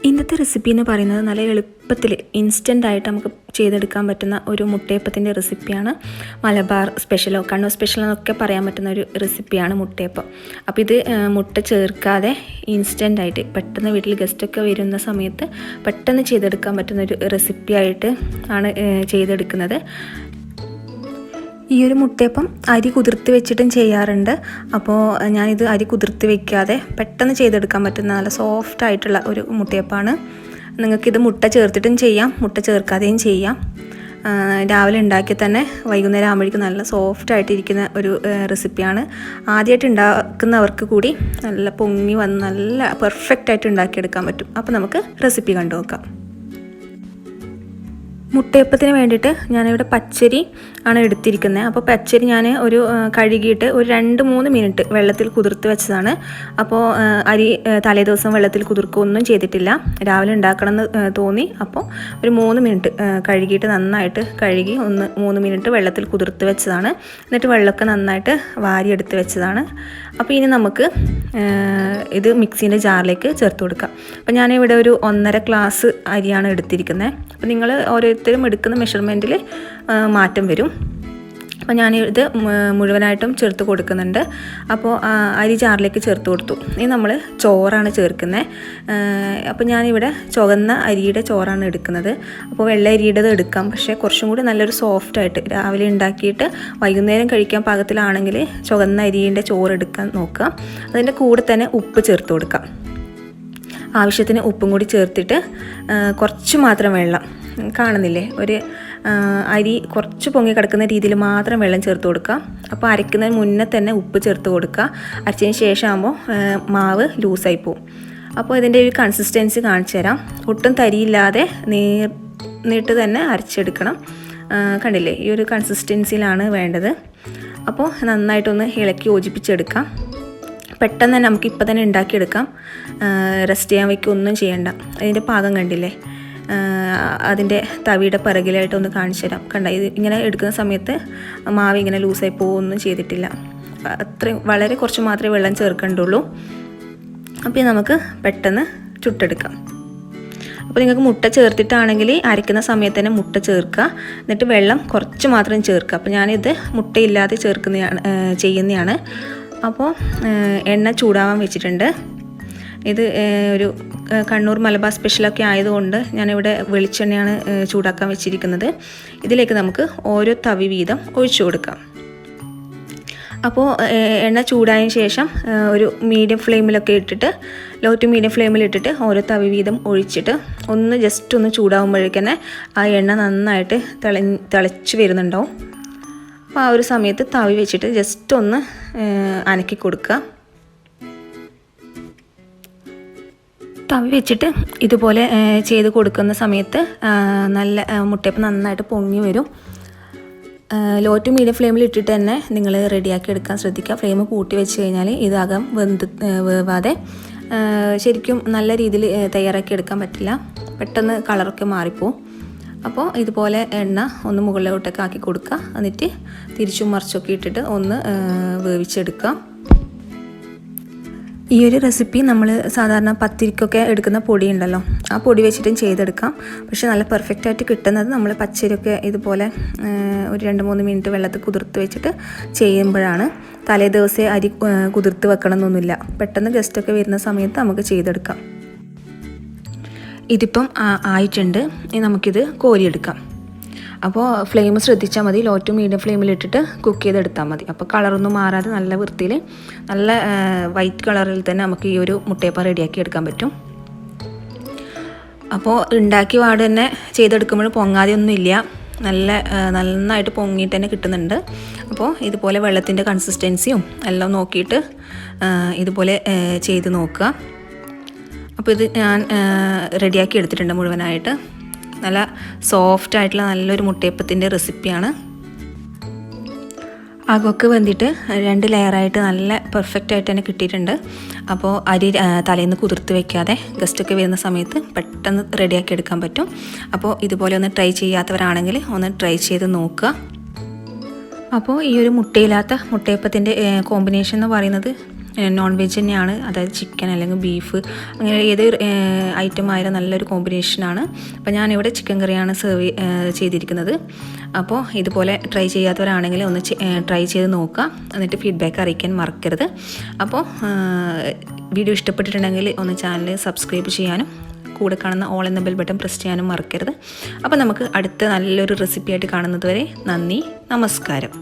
ഇന്നത്തെ റെസിപ്പി എന്ന് പറയുന്നത് നല്ല എളുപ്പത്തിൽ ഇൻസ്റ്റൻ്റായിട്ട് നമുക്ക് ചെയ്തെടുക്കാൻ പറ്റുന്ന ഒരു മുട്ടയപ്പത്തിൻ്റെ റെസിപ്പിയാണ്. മലബാർ സ്പെഷ്യലോ കണ്ണൂർ സ്പെഷ്യലോ എന്നൊക്കെ പറയാൻ പറ്റുന്ന ഒരു റെസിപ്പിയാണ് മുട്ടയപ്പം. അപ്പോൾ ഇത് മുട്ട ചേർക്കാതെ ഇൻസ്റ്റൻ്റായിട്ട് പെട്ടെന്ന് വീട്ടിൽ ഗസ്റ്റൊക്കെ വരുന്ന സമയത്ത് പെട്ടെന്ന് ചെയ്തെടുക്കാൻ പറ്റുന്ന ഒരു റെസിപ്പിയായിട്ട് ആണ് ചെയ്തെടുക്കുന്നത്. ഈ ഒരു മുട്ടയപ്പം അരി കുതിർത്ത് വെച്ചിട്ടും ചെയ്യാറുണ്ട്. അപ്പോൾ ഞാനിത് അരി കുതിർത്ത് വെക്കാതെ പെട്ടെന്ന് ചെയ്തെടുക്കാൻ പറ്റുന്ന നല്ല സോഫ്റ്റ് ആയിട്ടുള്ള ഒരു മുട്ടയപ്പമാണ്. നിങ്ങൾക്കിത് മുട്ട ചേർത്തിട്ടും ചെയ്യാം, മുട്ട ചേർക്കാതെയും ചെയ്യാം. രാവിലെ ഉണ്ടാക്കി തന്നെ വൈകുന്നേരം ആകുമ്പോഴേക്കും നല്ല സോഫ്റ്റായിട്ടിരിക്കുന്ന ഒരു റെസിപ്പിയാണ്. ആദ്യമായിട്ട് ഉണ്ടാക്കുന്നവർക്ക് കൂടി നല്ല പൊങ്ങി വന്ന് നല്ല പെർഫെക്റ്റായിട്ട് ഉണ്ടാക്കിയെടുക്കാൻ പറ്റും. അപ്പോൾ നമുക്ക് റെസിപ്പി കണ്ടു നോക്കാം. മുട്ടയപ്പത്തിന് വേണ്ടിയിട്ട് ഞാനിവിടെ പച്ചരി ആണ് എടുത്തിരിക്കുന്നത്. അപ്പോൾ പച്ചരി ഞാൻ ഒരു കഴുകിയിട്ട് ഒരു 2-3 മിനിറ്റ് വെള്ളത്തിൽ കുതിർത്ത് വെച്ചതാണ്. അപ്പോൾ അരി തലേദിവസം വെള്ളത്തിൽ കുതിർക്കുകയൊന്നും ചെയ്തിട്ടില്ല, രാവിലെ ഉണ്ടാക്കണമെന്ന് തോന്നി. അപ്പോൾ ഒരു 3 മിനിറ്റ് കഴുകിയിട്ട് നന്നായിട്ട് കഴുകി 3 മിനിറ്റ് വെള്ളത്തിൽ കുതിർത്ത് വെച്ചതാണ്. എന്നിട്ട് വെള്ളമൊക്കെ നന്നായിട്ട് വാരിയെടുത്ത് വെച്ചതാണ്. അപ്പോൾ ഇനി നമുക്ക് ഇത് മിക്സീൻ്റെ ജാറിലേക്ക് ചേർത്ത് കൊടുക്കാം. അപ്പോൾ ഞാനിവിടെ ഒരു 1.5 ഗ്ലാസ് അരിയാണ് എടുത്തിരിക്കുന്നത്. അപ്പോൾ നിങ്ങൾ ഓരോരുത്തരും എടുക്കുന്ന മെഷർമെൻറ്റിൽ മാറ്റം വരും. അപ്പോൾ ഞാനിത് മുഴുവനായിട്ടും ചേർത്ത് കൊടുക്കുന്നുണ്ട്. അപ്പോൾ അരി ജാറിലേക്ക് ചേർത്ത് കൊടുത്തു. ഇനി നമ്മൾ ചോറാണ് ചേർക്കുന്നത്. അപ്പോൾ ഞാനിവിടെ ചുവന്ന അരിയുടെ ചോറാണ് എടുക്കുന്നത്. അപ്പോൾ വെള്ള അരിയുടേത് എടുക്കാം, പക്ഷേ കുറച്ചും കൂടി നല്ലൊരു സോഫ്റ്റായിട്ട് രാവിലെ ഉണ്ടാക്കിയിട്ട് വൈകുന്നേരം കഴിക്കാൻ പാകത്തിലാണെങ്കിൽ ചുവന്ന അരിയുടെ ചോറ് എടുക്കാൻ നോക്കുക. അതിൻ്റെ കൂടെ തന്നെ ഉപ്പ് ചേർത്ത് കൊടുക്കാം. ആവശ്യത്തിന് ഉപ്പും കൂടി ചേർത്തിട്ട് കുറച്ച് മാത്രം വെള്ളം, കാണുന്നില്ലേ, ഒരു അരി കുറച്ച് പൊങ്ങി കിടക്കുന്ന രീതിയിൽ മാത്രം വെള്ളം ചേർത്ത് കൊടുക്കുക. അപ്പോൾ അരയ്ക്കുന്നതിന് മുന്നേ തന്നെ ഉപ്പ് ചേർത്ത് കൊടുക്കുക. അരച്ചതിന് ശേഷം ആകുമ്പോൾ മാവ് ലൂസായി പോവും. അപ്പോൾ ഇതിൻ്റെ ഒരു കൺസിസ്റ്റൻസി കാണിച്ചു തരാം. ഒട്ടും തരിയില്ലാതെ നീട്ട് തന്നെ അരച്ചെടുക്കണം. കണ്ടില്ലേ, ഈ ഒരു കൺസിസ്റ്റൻസിയിലാണ് വേണ്ടത്. അപ്പോൾ നന്നായിട്ടൊന്ന് ഇളക്കി യോജിപ്പിച്ചെടുക്കാം. പെട്ടെന്ന് തന്നെ നമുക്ക് ഇപ്പം തന്നെ ഉണ്ടാക്കിയെടുക്കാം, റെസ്റ്റ് ചെയ്യാൻ വയ്ക്കൊന്നും ചെയ്യണ്ട. അതിൻ്റെ പാകം കണ്ടില്ലേ, അതിൻ്റെ തവിയുടെ പിറകിലായിട്ട് ഒന്ന് കാണിച്ചു തരാം. കണ്ട, ഇത് ഇങ്ങനെ എടുക്കുന്ന സമയത്ത് മാവ് ഇങ്ങനെ ലൂസായി പോകുകയൊന്നും ചെയ്തിട്ടില്ല. അത്രയും വളരെ കുറച്ച് മാത്രമേ വെള്ളം ചേർക്കേണ്ടുള്ളൂ. അപ്പോൾ നമുക്ക് പെട്ടെന്ന് ചുട്ടെടുക്കാം. അപ്പോൾ നിങ്ങൾക്ക് മുട്ട ചേർത്തിട്ടാണെങ്കിൽ അരയ്ക്കുന്ന സമയത്ത് തന്നെ മുട്ട ചേർക്കുക, എന്നിട്ട് വെള്ളം കുറച്ച് മാത്രം ചേർക്കുക. അപ്പോൾ ഞാനിത് മുട്ടയില്ലാതെ ചെയ്യുന്നതാണ്. അപ്പോൾ എണ്ണ ചൂടാവാൻ വെച്ചിട്ടുണ്ട്. ഇത് ഒരു കണ്ണൂർ മലബാർ സ്പെഷ്യലൊക്കെ ആയതുകൊണ്ട് ഞാനിവിടെ വെളിച്ചെണ്ണയാണ് ചൂടാക്കാൻ വെച്ചിരിക്കുന്നത്. ഇതിലേക്ക് നമുക്ക് ഓരോ തവി വീതം ഒഴിച്ചു കൊടുക്കാം. അപ്പോൾ എണ്ണ ചൂടായതിന് ശേഷം ഒരു മീഡിയം ഫ്ലെയിമിലൊക്കെ ഇട്ടിട്ട്, ലോ ടു മീഡിയം ഫ്ലെയിമിലിട്ടിട്ട് ഓരോ തവി വീതം ഒഴിച്ചിട്ട് ജസ്റ്റ് ഒന്ന് ചൂടാകുമ്പോഴേക്കന്നെ ആ എണ്ണ നന്നായിട്ട് തിളച്ച് വരുന്നുണ്ടാവും. അപ്പോൾ ആ ഒരു സമയത്ത് തവി വെച്ചിട്ട് ജസ്റ്റ് ഒന്ന് അനക്കി കൊടുക്കുക. തവി വെച്ചിട്ട് ഇതുപോലെ ചെയ്ത് കൊടുക്കുന്ന സമയത്ത് നല്ല മുട്ടയപ്പം നന്നായിട്ട് പൊങ്ങി വരും. ലോ ടു മീഡിയം ഫ്ലെയിമിൽ ഇട്ടിട്ട് തന്നെ നിങ്ങൾ റെഡിയാക്കി എടുക്കാൻ ശ്രദ്ധിക്കുക. ഫ്ലെയിം കൂട്ടി വെച്ച് കഴിഞ്ഞാൽ ഇതകം വേവാതെ ശരിക്കും നല്ല രീതിയിൽ തയ്യാറാക്കി എടുക്കാൻ പറ്റില്ല, പെട്ടെന്ന് കളറൊക്കെ മാറിപ്പോവും. അപ്പോൾ ഇതുപോലെ എണ്ണ ഒന്ന് മുകളിലോട്ടൊക്കെ ആക്കി കൊടുക്കുക. എന്നിട്ട് തിരിച്ചും മറിച്ചൊക്കെ ഇട്ടിട്ട് ഒന്ന് വേവിച്ചെടുക്കുക. ഈ ഒരു റെസിപ്പി നമ്മൾ സാധാരണ പത്തിരിക്കൊക്കെ എടുക്കുന്ന പൊടി ഉണ്ടല്ലോ, ആ പൊടി വെച്ചിട്ടും ചെയ്തെടുക്കാം. പക്ഷേ നല്ല പെർഫെക്റ്റായിട്ട് കിട്ടുന്നത് നമ്മൾ പച്ചരിയൊക്കെ ഇതുപോലെ ഒരു 2-3 മിനിറ്റ് വെള്ളത്തിൽ കുതിർത്ത് വെച്ചിട്ട് ചെയ്യുമ്പോഴാണ്. തലേ ദിവസം അരി കുതിർത്ത് വെക്കണമെന്നൊന്നുമില്ല, പെട്ടെന്ന് ഗസ്റ്റൊക്കെ വരുന്ന സമയത്ത് നമുക്ക് ചെയ്തെടുക്കാം. ഇതിപ്പം ആയിട്ടുണ്ട്. ഇനി നമുക്കിത് കോരിയെടുക്കാം. അപ്പോൾ ഫ്ലെയിം ശ്രദ്ധിച്ചാൽ മതി, ലോ ടു മീഡിയം ഫ്ലെയിമിലിട്ടിട്ട് കുക്ക് ചെയ്തെടുത്താൽ മതി. അപ്പോൾ കളറൊന്നും മാറാതെ നല്ല വൃത്തിയിൽ നല്ല വൈറ്റ് കളറിൽ തന്നെ നമുക്ക് ഈ ഒരു മുട്ടയപ്പം റെഡിയാക്കി എടുക്കാൻ പറ്റും. അപ്പോൾ ഉണ്ടാക്കി പാട് തന്നെ ചെയ്തെടുക്കുമ്പോൾ പൊങ്ങാതെ ഒന്നുമില്ല, നന്നായിട്ട് പൊങ്ങിയിട്ട് തന്നെ കിട്ടുന്നുണ്ട്. അപ്പോൾ ഇതുപോലെ വെള്ളത്തിൻ്റെ കൺസിസ്റ്റൻസിയും എല്ലാം നോക്കിയിട്ട് ഇതുപോലെ ചെയ്ത് നോക്കുക. അപ്പോൾ ഇത് ഞാൻ റെഡിയാക്കി എടുത്തിട്ടുണ്ട് മുഴുവനായിട്ട്. നല്ല സോഫ്റ്റ് ആയിട്ടുള്ള നല്ലൊരു മുട്ടയപ്പത്തിൻ്റെ റെസിപ്പിയാണ്. അകമൊക്കെ വെന്തിട്ട് 2 ലെയറായിട്ട് നല്ല പെർഫെക്റ്റായിട്ട് തന്നെ കിട്ടിയിട്ടുണ്ട്. അപ്പോൾ അരി തലേന്ന് കുതിർത്ത് വയ്ക്കാതെ ഗസ്റ്റൊക്കെ വരുന്ന സമയത്ത് പെട്ടെന്ന് റെഡിയാക്കി എടുക്കാൻ പറ്റും. അപ്പോൾ ഇതുപോലെ ഒന്ന് ട്രൈ ചെയ്യാത്തവരാണെങ്കിൽ ഒന്ന് ട്രൈ ചെയ്ത് നോക്കുക. അപ്പോൾ ഈ ഒരു മുട്ടയില്ലാത്ത മുട്ടയപ്പത്തിൻ്റെ കോമ്പിനേഷൻ എന്ന് പറയുന്നത് നോൺ വെജ് തന്നെയാണ്, അതായത് ചിക്കൻ അല്ലെങ്കിൽ ബീഫ് അങ്ങനെ ഏത് ഐറ്റം ആയാലും നല്ലൊരു കോമ്പിനേഷനാണ്. അപ്പോൾ ഞാനിവിടെ ചിക്കൻ കറിയാണ് സെർവ് ചെയ്തിരിക്കുന്നത്. അപ്പോൾ ഇതുപോലെ ട്രൈ ചെയ്യാത്തവരാണെങ്കിൽ ഒന്ന് ട്രൈ ചെയ്ത് നോക്കുക, എന്നിട്ട് ഫീഡ്ബാക്ക് അറിയിക്കാൻ മറക്കരുത്. അപ്പോൾ വീഡിയോ ഇഷ്ടപ്പെട്ടിട്ടുണ്ടെങ്കിൽ ഒന്ന് ചാനൽ സബ്സ്ക്രൈബ് ചെയ്യാനും കൂടെ കാണുന്ന ഓൾ എന്ന ബെൽ ബട്ടൺ പ്രസ് ചെയ്യാനും മറക്കരുത്. അപ്പോൾ നമുക്ക് അടുത്ത നല്ലൊരു റെസിപ്പിയായിട്ട് കാണുന്നത് വരെ നന്ദി, നമസ്കാരം.